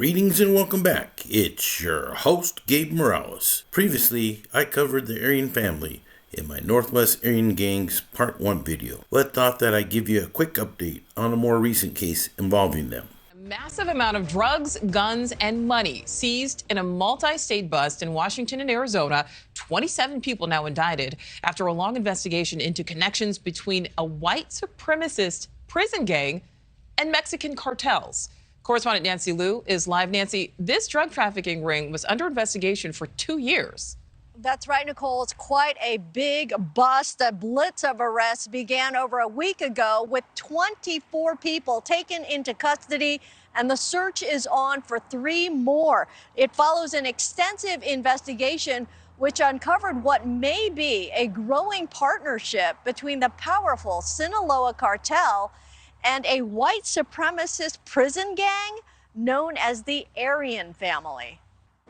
Greetings and welcome back. It's your host, Gabe Morales. Previously, I covered the Aryan family in my Northwest Aryan Gangs Part 1 video, but thought that I'd give you a quick update on a more recent case involving them. A massive amount of drugs, guns, and money seized in a multi-state bust in Washington and Arizona. 27 people now indicted after a long investigation into connections between a white supremacist prison gang and Mexican cartels. Correspondent Nancy Liu is live. Nancy, this drug trafficking ring was under investigation for 2 years. That's right, Nicole. It's quite a big bust. A blitz of arrests began over a week ago with 24 people taken into custody, and the search is on for 3 more. It follows an extensive investigation which uncovered what may be a growing partnership between the powerful Sinaloa cartel and a white supremacist prison gang known as the Aryan Family.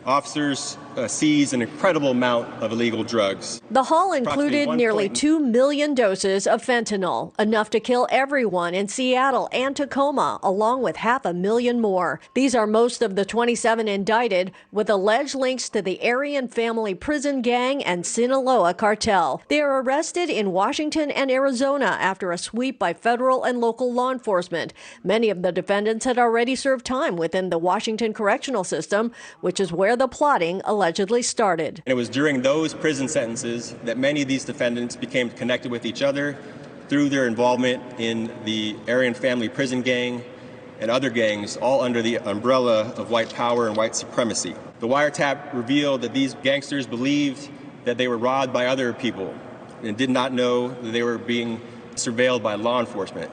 Officers seized an incredible amount of illegal drugs. The haul included nearly 2 million doses of fentanyl, enough to kill everyone in Seattle and Tacoma, along with 500,000 more. These are most of the 27 indicted, with alleged links to the Aryan Family prison gang and Sinaloa cartel. They are arrested in Washington and Arizona after a sweep by federal and local law enforcement. Many of the defendants had already served time within the Washington correctional system, which is where the plotting allegedly started. And it was during those prison sentences that many of these defendants became connected with each other through their involvement in the Aryan Family prison gang and other gangs, all under the umbrella of white power and white supremacy. The wiretap revealed that these gangsters believed that they were robbed by other people and did not know that they were being surveilled by law enforcement.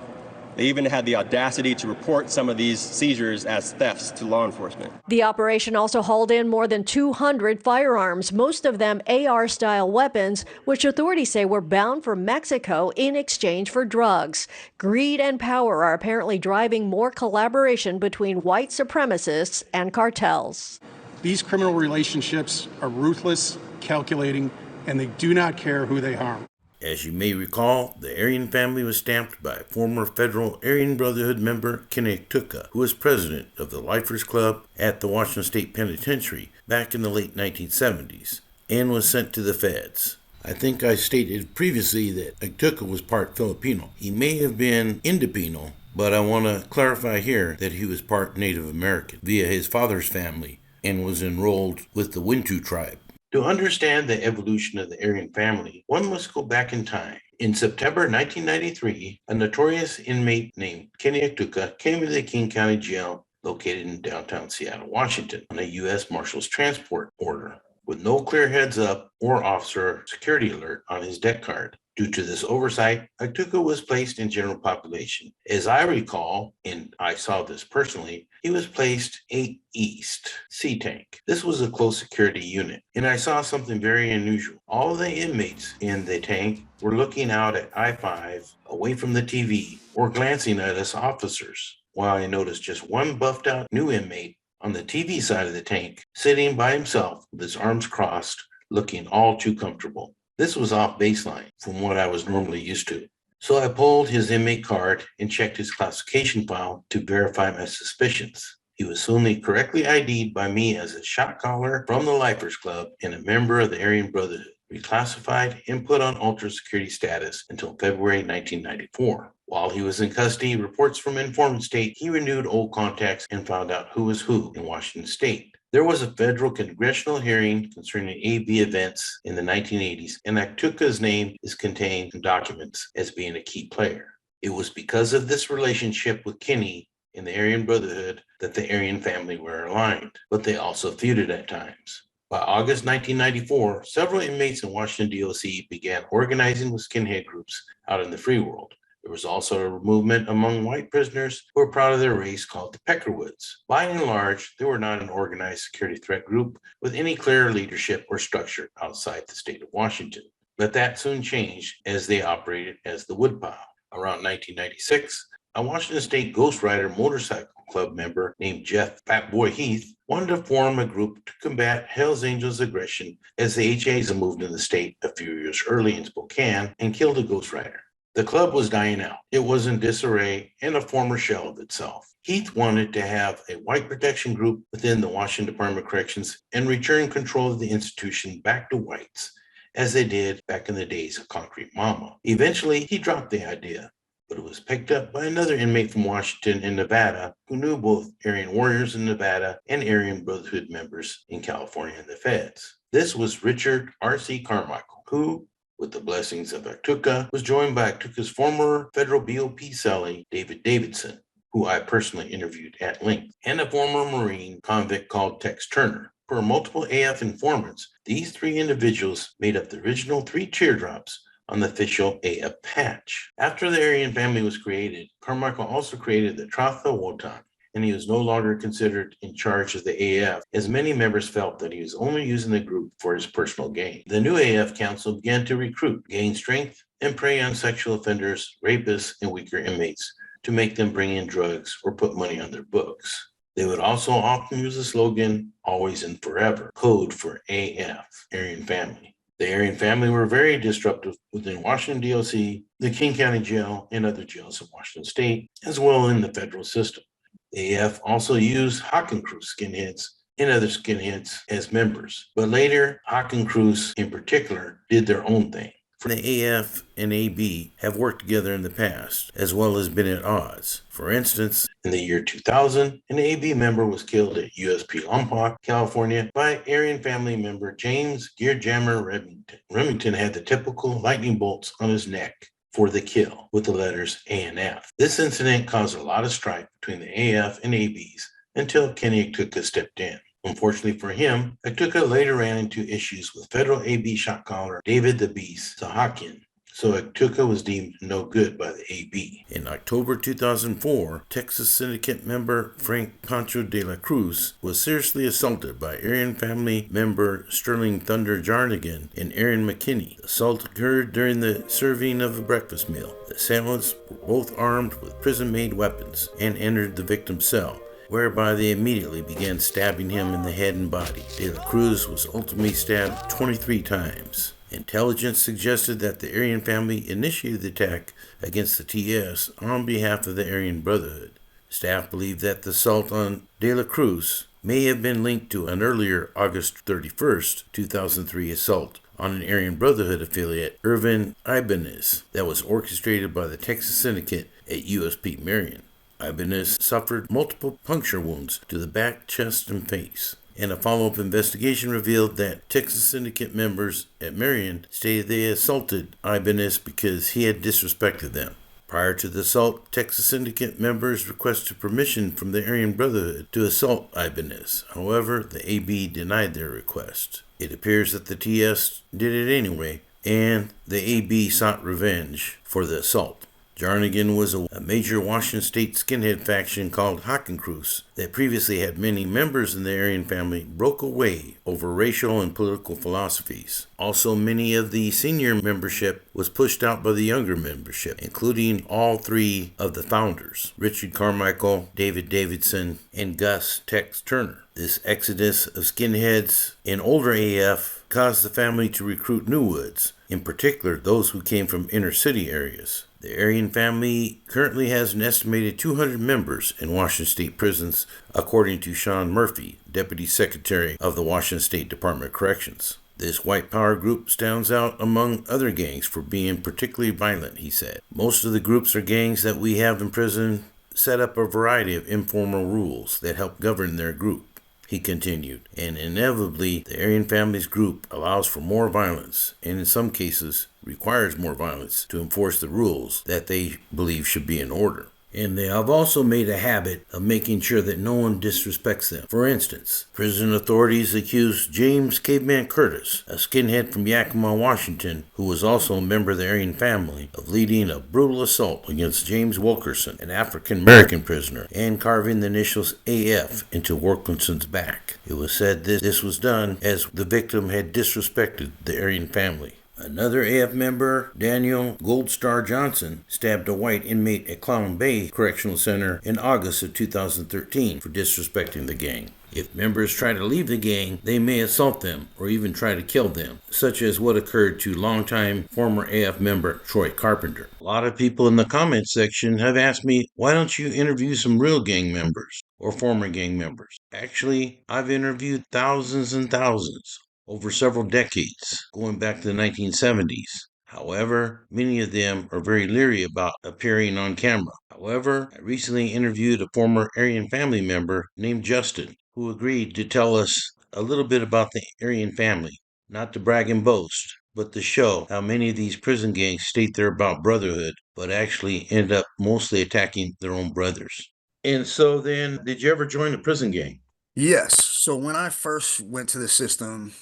They even had the audacity to report some of these seizures as thefts to law enforcement. The operation also hauled in more than 200 firearms, most of them AR-style weapons, which authorities say were bound for Mexico in exchange for drugs. Greed and power are apparently driving more collaboration between white supremacists and cartels. These criminal relationships are ruthless, calculating, and they do not care who they harm. As you may recall, the Aryan family was stamped by former federal Aryan Brotherhood member Kenny Tuka, who was president of the Lifers Club at the Washington State Penitentiary back in the late 1970s, and was sent to the feds. I think I stated previously that Tuka was part Filipino. He may have been Indipino, but I want to clarify here that he was part Native American via his father's family and was enrolled with the Wintu tribe. To understand the evolution of the Aryan family, one must go back in time. In September 1993, a notorious inmate named Kenny Tuka came to the King County Jail located in downtown Seattle, Washington, on a U.S. Marshal's transport order, with no clear heads up or officer security alert on his deck card. Due to this oversight, Tuka was placed in general population. As I recall, and I saw this personally, he was placed 8 East C tank. This was a close security unit, and I saw something very unusual. All of the inmates in the tank were looking out at I-5 away from the TV or glancing at us officers, while I noticed just one buffed out new inmate on the TV side of the tank sitting by himself with his arms crossed, looking all too comfortable. This was off baseline from what I was normally used to. So I pulled his inmate card and checked his classification file to verify my suspicions. He was soon correctly ID'd by me as a shot caller from the Lifers Club and a member of the Aryan Brotherhood, reclassified and put on ultra security status until February 1994. While he was in custody, reports from informant state he renewed old contacts and found out who was who in Washington state. There was a federal congressional hearing concerning AB events in the 1980s, and Tuka's name is contained in documents as being a key player. It was because of this relationship with Kenny in the Aryan Brotherhood that the Aryan family were aligned, but they also feuded at times. By August 1994, several inmates in Washington, D.C. began organizing with skinhead groups out in the free world. There was also a movement among white prisoners who were proud of their race called the Peckerwoods. By and large, they were not an organized security threat group with any clear leadership or structure outside the state of Washington. But that soon changed as they operated as the Woodpile. Around 1996, a Washington State Ghost Rider motorcycle club member named Jeff Fatboy Heath wanted to form a group to combat Hells Angels aggression as the HAs moved in the state a few years early in Spokane and killed a Ghost Rider. The club was dying out. It was in disarray and a former shell of itself. Heath wanted to have a white protection group within the Washington Department of Corrections and return control of the institution back to whites, as they did back in the days of Concrete Mama. Eventually, he dropped the idea, but it was picked up by another inmate from Washington and Nevada who knew both Aryan warriors in Nevada and Aryan Brotherhood members in California and the feds. This was Richard R.C. Carmichael, who, with the blessings of Atuka, was joined by Atuka's former federal BOP cellie, David Davidson, who I personally interviewed at length, and a former Marine convict called Tex Turner. For multiple AF informants, these three individuals made up the original 3 teardrops on the official AF patch. After the Aryan family was created, Carmichael also created the Tratha Wotan, and he was no longer considered in charge of the AF, as many members felt that he was only using the group for his personal gain. The new AF council began to recruit, gain strength, and prey on sexual offenders, rapists, and weaker inmates to make them bring in drugs or put money on their books. They would also often use the slogan, always and forever, code for AF, Aryan Family. The Aryan family were very disruptive within Washington, D.C., the King County Jail, and other jails in Washington State, as well in the federal system. The AF also used Hockenkroost skinheads and other skinheads as members, but later, Hockenkroost in particular did their own thing. The AF and AB have worked together in the past, as well as been at odds. For instance, in the year 2000, an AB member was killed at USP Lompoc, California, by Aryan family member James Gearjammer Remington. Remington had the typical lightning bolts on his neck for the kill, with the letters A and F. This incident caused a lot of strife between the AF and ABs until Kenny Atuka stepped in. Unfortunately for him, Atuka later ran into issues with federal AB shot caller David the Beast Sahakian, so Atuka was deemed no good by the AB. In October 2004, Texas Syndicate member Frank Pancho de la Cruz was seriously assaulted by Aryan family member Sterling Thunder Jarnigan and Aaron McKinney. The assault occurred during the serving of a breakfast meal. The assailants were both armed with prison-made weapons and entered the victim's cell, whereby they immediately began stabbing him in the head and body. De la Cruz was ultimately stabbed 23 times. Intelligence suggested that the Aryan family initiated the attack against the TS on behalf of the Aryan Brotherhood. Staff believed that the assault on De la Cruz may have been linked to an earlier August 31st, 2003 assault on an Aryan Brotherhood affiliate, Irvin Ibanez, that was orchestrated by the Texas Syndicate at USP Marion. Ibanez suffered multiple puncture wounds to the back, chest, and face, and a follow-up investigation revealed that Texas Syndicate members at Marion stated they assaulted Ibanez because he had disrespected them. Prior to the assault, Texas Syndicate members requested permission from the Aryan Brotherhood to assault Ibanez. However, the AB denied their request. It appears that the TS did it anyway, and the AB sought revenge for the assault. Jarnigan was a major Washington State skinhead faction called Hockenkroost that previously had many members in the Aryan family broke away over racial and political philosophies. Also, many of the senior membership was pushed out by the younger membership, including all 3 of the founders, Richard Carmichael, David Davidson, and Gus Tex Turner. This exodus of skinheads in older AF caused the family to recruit new woods, in particular those who came from inner city areas. The Aryan family currently has an estimated 200 members in Washington State prisons, according to Sean Murphy, Deputy Secretary of the Washington State Department of Corrections. This white power group stands out among other gangs for being particularly violent, he said. Most of the groups or gangs that we have in prison set up a variety of informal rules that help govern their group, he continued, and inevitably the Aryan family's group allows for more violence, and in some cases requires more violence to enforce the rules that they believe should be in order. And they have also made a habit of making sure that no one disrespects them. For instance, prison authorities accused James Caveman Curtis, a skinhead from Yakima, Washington, who was also a member of the Aryan family, of leading a brutal assault against James Wilkerson, an African-American prisoner, and carving the initials AF into Wilkerson's back. It was said this was done as the victim had disrespected the Aryan family. Another AF member, Daniel Goldstar Johnson, stabbed a white inmate at Clown Bay Correctional Center in August of 2013 for disrespecting the gang. If members try to leave the gang, they may assault them or even try to kill them, such as what occurred to longtime former AF member Troy Carpenter. A lot of people in the comments section have asked me, why don't you interview some real gang members or former gang members? Actually, I've interviewed thousands and thousands over several decades, going back to the 1970s. However, many of them are very leery about appearing on camera. However, I recently interviewed a former Aryan Family member named Justin, who agreed to tell us a little bit about the Aryan Family, not to brag and boast, but to show how many of these prison gangs state they're about brotherhood, but actually end up mostly attacking their own brothers. And so then, did you ever join a prison gang? Yes. So when I first went to the system,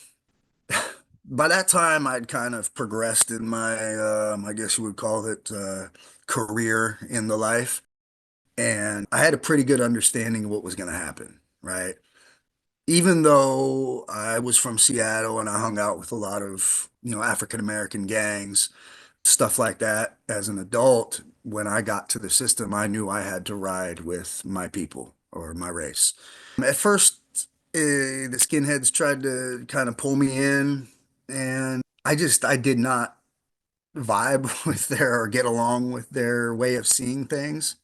by that time I'd kind of progressed in my, I guess you would call it, career in the life. And I had a pretty good understanding of what was going to happen, right? Even though I was from Seattle and I hung out with a lot of, African American gangs, stuff like that as an adult, when I got to the system, I knew I had to ride with my people or my race. At first, the skinheads tried to kind of pull me in, and I did not vibe with their or get along with their way of seeing things.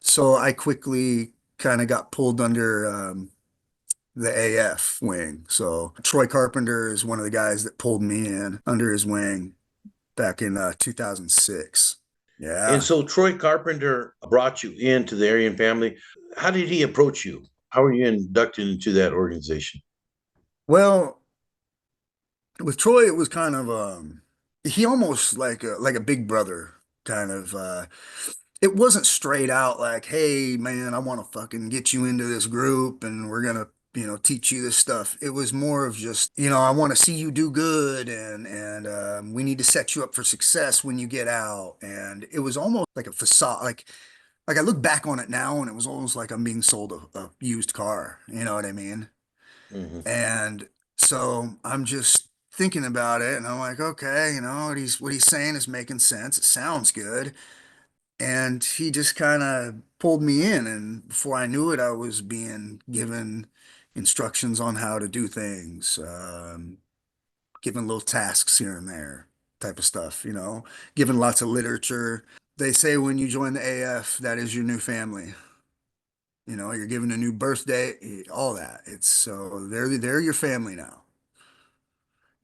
So I quickly kind of got pulled under the AF wing. So Troy Carpenter is one of the guys that pulled me in under his wing back in 2006. And Yeah. so Troy Carpenter brought you into the Aryan Family. How did he approach you? How were you inducted into that organization? Well, with Troy, it was kind of he almost like a big brother kind of it wasn't straight out like, hey man, I want to fucking get you into this group and we're gonna, teach you this stuff. It was more of just, I want to see you do good and we need to set you up for success when you get out. And it was almost like a facade, like I look back on it now and it was almost like I'm being sold a used car. You know what I mean? Hmm. And so I'm just thinking about it and I'm like, okay, what he's saying is making sense. It sounds good. And he just kind of pulled me in, and before I knew it, I was being given instructions on how to do things, given little tasks here and there, type of stuff, given lots of literature. They say when you join the AF, that is your new family. You're given a new birthday, all that. It's so they're your family now.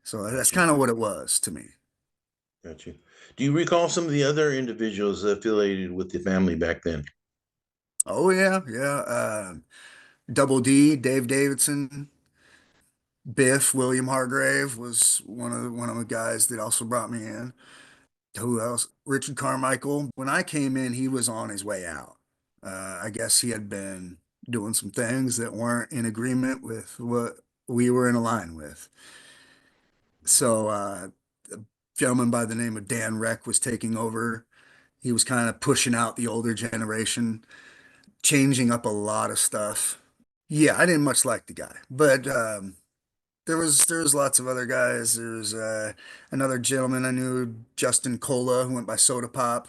So that's Gotcha. kind of what it was to me. Gotcha. Do you recall some of the other individuals affiliated with the family back then? Oh yeah, yeah. Double D, Dave Davidson, Biff, William Hargrave was one of the guys that also brought me in. Who else? Richard Carmichael. When I came in, he was on his way out. I guess he had been doing some things that weren't in agreement with what we were in a line with. So a gentleman by the name of Dan Reck was taking over. He was kind of pushing out the older generation, changing up a lot of stuff. Yeah, I didn't much like the guy, but there was lots of other guys. There's another gentleman I knew, Justin Cola, who went by Soda Pop.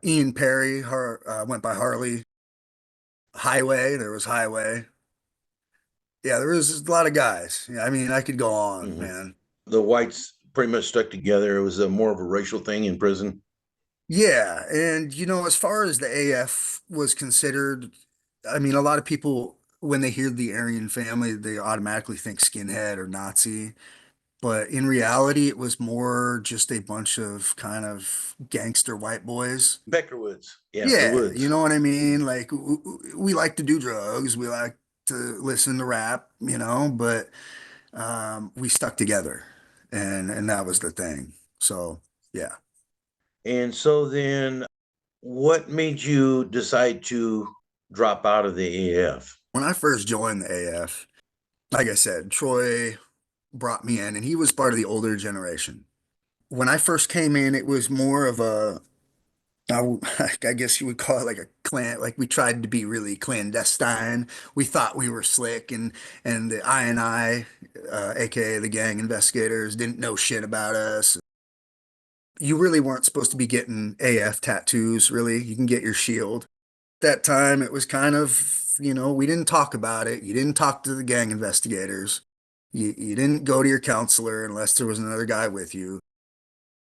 Ian Perry went by Harley. Highway, there was Highway. Yeah, there was a lot of guys. Yeah, I mean, I could go on, Hmm. man. The whites pretty much stuck together. It was more of a racial thing in prison. Yeah, and as far as the AF was considered, I mean, a lot of people when they hear the Aryan family, they automatically think skinhead or Nazi. But in reality, it was more just a bunch of kind of gangster white boys. Beckerwoods. Yeah, the Yeah, you Woods. know what I mean? Like we like to do drugs, we like to listen to rap, but we stuck together, and that was the thing. So yeah, And so then, what made you decide to drop out of the AF? when I first joined the AF, like I said, Troy brought me in, and he was part of the older generation. When I first came in, it was more of I guess you would call it like a clan. Like we tried to be really clandestine. We thought we were slick, and the INI, aka the gang investigators, didn't know shit about us. You really weren't supposed to be getting AF tattoos, really. You can get your shield. That time, it was kind of, we didn't talk about it. You didn't talk to the gang investigators. You didn't go to your counselor unless there was another guy with you.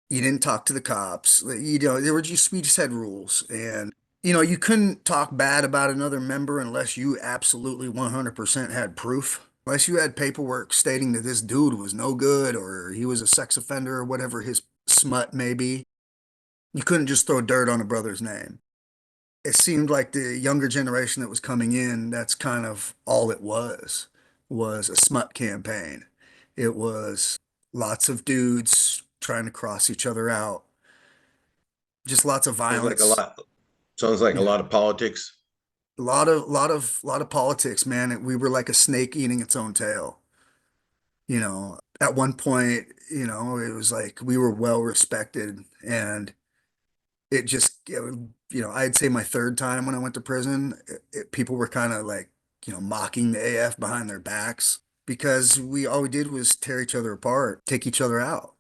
You didn't talk to the cops. We just had rules. And, you couldn't talk bad about another member unless you absolutely 100% had proof. Unless you had paperwork stating that this dude was no good or he was a sex offender or whatever his smut may be. You couldn't just throw dirt on a brother's name. It seemed like the younger generation that was coming in, that's kind of all it was a smut campaign. It was lots of dudes trying to cross each other out, just lots of Sounds like a violence. lot. Sounds like a Yeah, lot of politics. a lot of politics, man. We were like a snake eating its own tail. At one point, it was like we were well respected, and I'd say my third time when I went to prison, people were kind of like, mocking the AF behind their backs because all we did was tear each other apart, take each other out.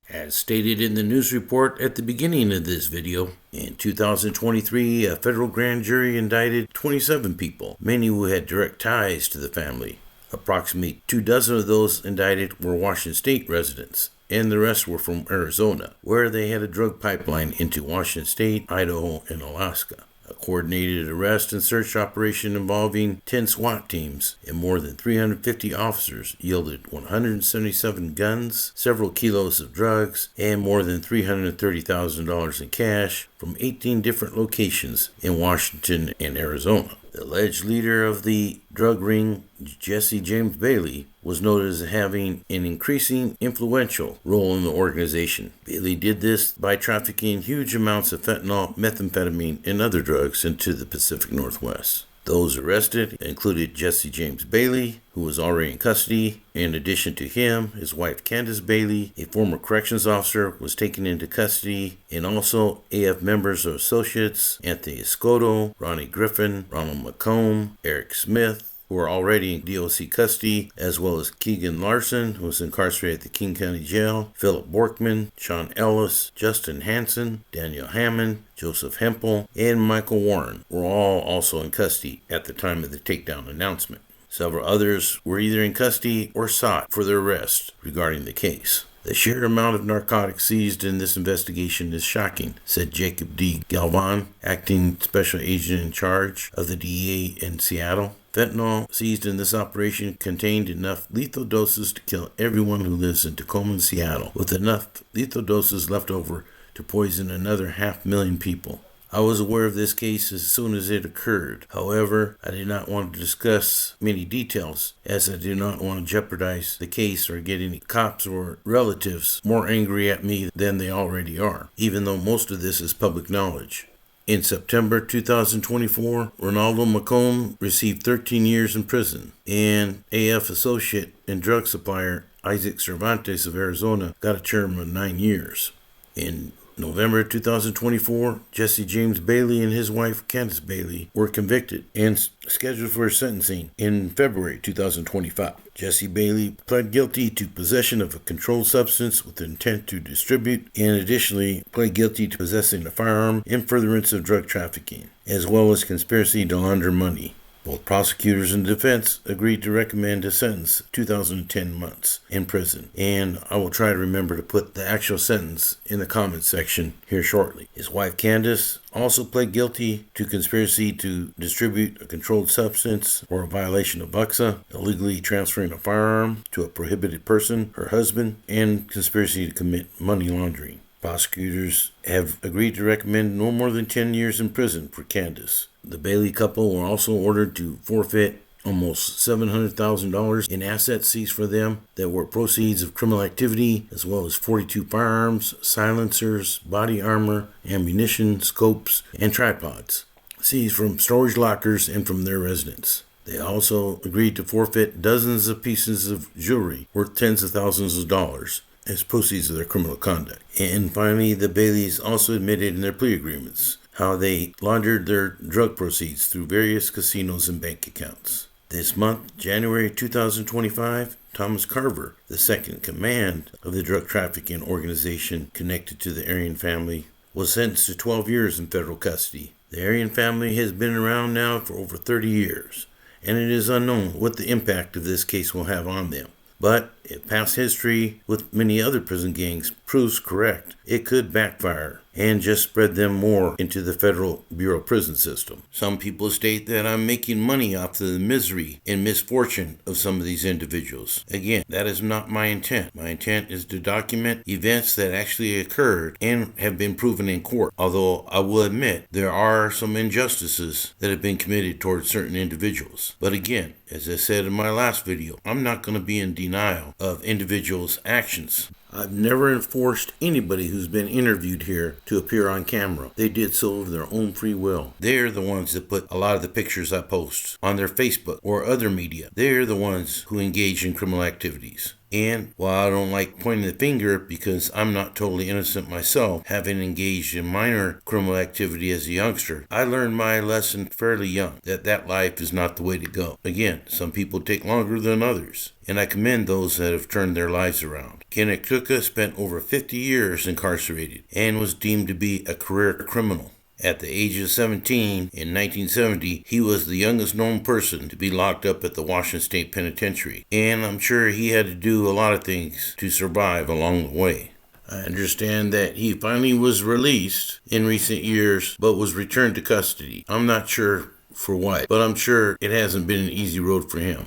As stated in the news report at the beginning of this video, in 2023, a federal grand jury indicted 27 people, many who had direct ties to the family. Approximately 24 of those indicted were Washington State residents, and the rest were from Arizona, where they had a drug pipeline into Washington State, Idaho, and Alaska. A coordinated arrest and search operation involving 10 SWAT teams and more than 350 officers yielded 177 guns, several kilos of drugs, and more than $330,000 in cash from 18 different locations in Washington and Arizona. The alleged leader of the drug ring, Jesse James Bailey, was noted as having an increasing influential role in the organization. Bailey did this by trafficking huge amounts of fentanyl, methamphetamine, and other drugs into the Pacific Northwest. Those arrested included Jesse James Bailey, who was already in custody. In addition to him, his wife Candace Bailey, a former corrections officer, was taken into custody, and also AF members or associates Anthony Escoto, Ronnie Griffin, Ronald McComb, Eric Smith, who are already in DOC custody, as well as Keegan Larson, who was incarcerated at the King County Jail, Philip Borkman, Sean Ellis, Justin Hansen, Daniel Hammond, Joseph Hempel, and Michael Warren were all also in custody at the time of the takedown announcement. Several others were either in custody or sought for their arrest regarding the case. The sheer amount of narcotics seized in this investigation is shocking, said Jacob D. Galvan, acting special agent in charge of the DEA in Seattle. Fentanyl seized in this operation contained enough lethal doses to kill everyone who lives in Tacoma and Seattle, with enough lethal doses left over to poison another 500,000 people. I was aware of this case as soon as it occurred. However, I did not want to discuss many details, as I do not want to jeopardize the case or get any cops or relatives more angry at me than they already are, even though most of this is public knowledge. In September 2024, Ronaldo McComb received 13 years in prison, and AF associate and drug supplier Isaac Cervantes of Arizona got a term of 9 years. In November 2024, Jesse James Bailey and his wife Candace Bailey were convicted and scheduled for sentencing in February 2025. Jesse Bailey pled guilty to possession of a controlled substance with intent to distribute, and additionally pled guilty to possessing a firearm in furtherance of drug trafficking, as well as conspiracy to launder money. Both prosecutors and defense agreed to recommend a sentence of 2010 months in prison, and I will try to remember to put the actual sentence in the comments section here shortly. His wife Candace also pled guilty to conspiracy to distribute a controlled substance or a violation of BUCSA, illegally transferring a firearm to a prohibited person, her husband, and conspiracy to commit money laundering. Prosecutors have agreed to recommend no more than 10 years in prison for Candace. The Bailey couple were also ordered to forfeit almost $700,000 in assets seized for them that were proceeds of criminal activity, as well as 42 firearms, silencers, body armor, ammunition, scopes, and tripods seized from storage lockers and from their residence. They also agreed to forfeit dozens of pieces of jewelry worth tens of thousands of dollars, as proceeds of their criminal conduct. And finally, the Baileys also admitted in their plea agreements how they laundered their drug proceeds through various casinos and bank accounts. This month, January 2025, Thomas Carver, the second in command of the drug trafficking organization connected to the Aryan family, was sentenced to 12 years in federal custody. The Aryan family has been around now for over 30 years, and it is unknown what the impact of this case will have on them. But if past history with many other prison gangs proves correct, it could backfire and just spread them more into the Federal Bureau of Prison system. Some people state that I'm making money off the misery and misfortune of some of these individuals. Again, that is not my intent. My intent is to document events that actually occurred and have been proven in court. Although I will admit there are some injustices that have been committed towards certain individuals. But again, as I said in my last video, I'm not going to be in denial of individuals' actions. I've never enforced anybody who's been interviewed here to appear on camera. They did so of their own free will. They're the ones that put a lot of the pictures I post on their Facebook or other media. They're the ones who engage in criminal activities. And while I don't like pointing the finger because I'm not totally innocent myself, having engaged in minor criminal activity as a youngster, I learned my lesson fairly young, that life is not the way to go. Again, some people take longer than others, and I commend those that have turned their lives around. Kinnectucka spent over 50 years incarcerated and was deemed to be a career criminal. At the age of 17 in 1970, he was the youngest known person to be locked up at the Washington State Penitentiary, and I'm sure he had to do a lot of things to survive along the way. I understand that he finally was released in recent years, but was returned to custody. I'm not sure for what, but I'm sure it hasn't been an easy road for him.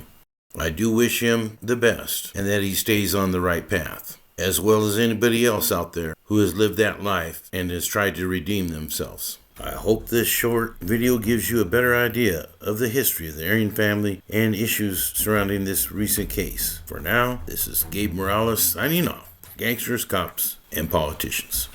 I do wish him the best, and that he stays on the right path, as well as anybody else out there who has lived that life and has tried to redeem themselves. I hope this short video gives you a better idea of the history of the Aryan family and issues surrounding this recent case. For now, this is Gabe Morales signing off. Gangsters, cops, and politicians.